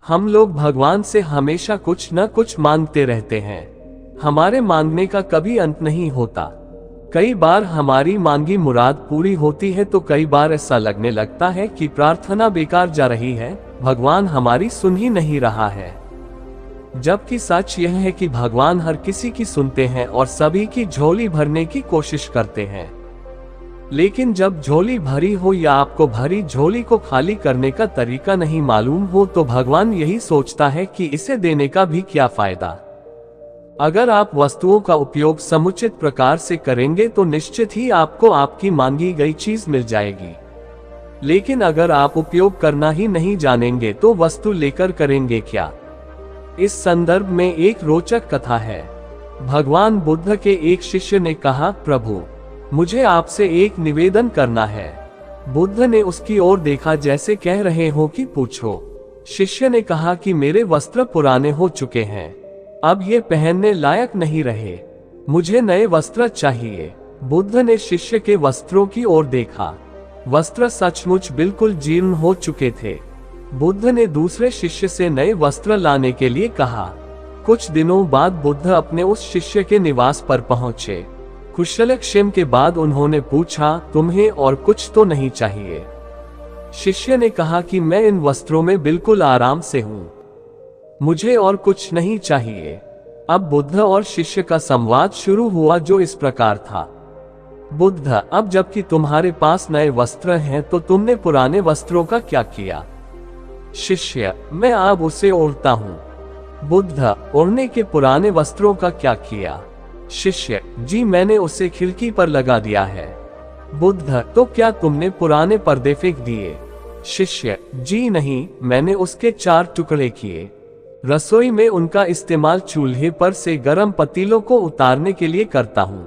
हम लोग भगवान से हमेशा कुछ न कुछ मांगते रहते हैं। हमारे मांगने का कभी अंत नहीं होता। कई बार हमारी मांगी मुराद पूरी होती है तो कई बार ऐसा लगने लगता है कि प्रार्थना बेकार जा रही है, भगवान हमारी सुन ही नहीं रहा है। जबकि सच यह है कि भगवान हर किसी की सुनते हैं और सभी की झोली भरने की कोशिश करते हैं। लेकिन जब झोली भरी हो या आपको भरी झोली को खाली करने का तरीका नहीं मालूम हो तो भगवान यही सोचता है कि इसे देने का भी क्या फायदा। अगर आप वस्तुओं का उपयोग समुचित प्रकार से करेंगे तो निश्चित ही आपको आपकी मांगी गई चीज मिल जाएगी। लेकिन अगर आप उपयोग करना ही नहीं जानेंगे तो वस्तु लेकर करेंगे क्या। इस संदर्भ में एक रोचक कथा है। भगवान बुद्ध के एक शिष्य ने कहा, प्रभु मुझे आपसे एक निवेदन करना है। बुद्ध ने उसकी ओर देखा जैसे कह रहे हो कि पूछो। शिष्य ने कहा कि मेरे वस्त्र पुराने हो चुके हैं, अब ये पहनने लायक नहीं रहे, मुझे नए वस्त्र चाहिए। बुद्ध ने शिष्य के वस्त्रों की ओर देखा। वस्त्र सचमुच बिल्कुल जीर्ण हो चुके थे। बुद्ध ने दूसरे शिष्य से नए वस्त्र लाने के लिए कहा। कुछ दिनों बाद बुद्ध अपने उस शिष्य के निवास पर पहुंचे। कुशलक्षेम के बाद उन्होंने पूछा, तुम्हें और कुछ तो नहीं चाहिए? शिष्य ने कहा कि मैं इन वस्त्रों में बिल्कुल आराम से हूं, मुझे और कुछ नहीं चाहिए। अब बुद्ध और शिष्य का संवाद शुरू हुआ जो इस प्रकार था। बुद्ध, अब जबकि तुम्हारे पास नए वस्त्र हैं तो तुमने पुराने वस्त्रों का क्या किया? शिष्य, मैं अब उसे ओढ़ता हूँ। बुद्ध, ओढ़ने के पुराने वस्त्रों का क्या किया? शिष्य, जी मैंने उसे खिड़की पर लगा दिया है। बुद्ध, तो क्या तुमने पुराने पर्दे फेंक दिए? शिष्य, जी नहीं, मैंने उसके 4 टुकड़े किए। रसोई में उनका इस्तेमाल चूल्हे पर से गर्म पतीलों को उतारने के लिए करता हूँ।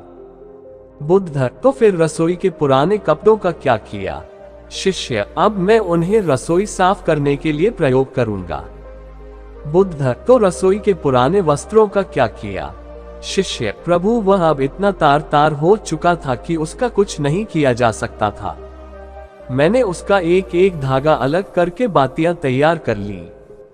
बुद्ध, तो फिर रसोई के पुराने कपड़ों का क्या किया? शिष्य, अब मैं उन्हें रसोई साफ करने के लिए प्रयोग करूंगा। बुद्ध, तो रसोई के पुराने वस्त्रों का क्या किया? शिष्य, प्रभु वह अब इतना तार तार हो चुका था कि उसका कुछ नहीं किया जा सकता था। मैंने उसका एक एक धागा अलग करके बातियां तैयार कर ली।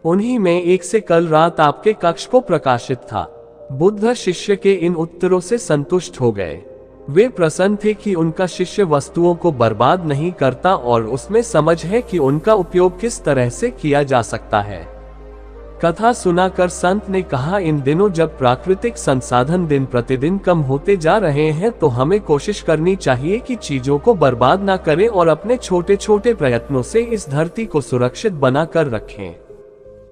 उन्हीं में एक से कल रात आपके कक्ष को प्रकाशित था। बुद्ध शिष्य के इन उत्तरों से संतुष्ट हो गए। वे प्रसन्न थे कि उनका शिष्य वस्तुओं को बर्बाद नहीं करता और उसमें समझ है कि उनका उपयोग किस तरह से किया जा सकता है। कथा सुनाकर संत ने कहा, इन दिनों जब प्राकृतिक संसाधन दिन प्रतिदिन कम होते जा रहे हैं तो हमें कोशिश करनी चाहिए कि चीजों को बर्बाद ना करें और अपने छोटे छोटे प्रयत्नों से इस धरती को सुरक्षित बना कर रखें।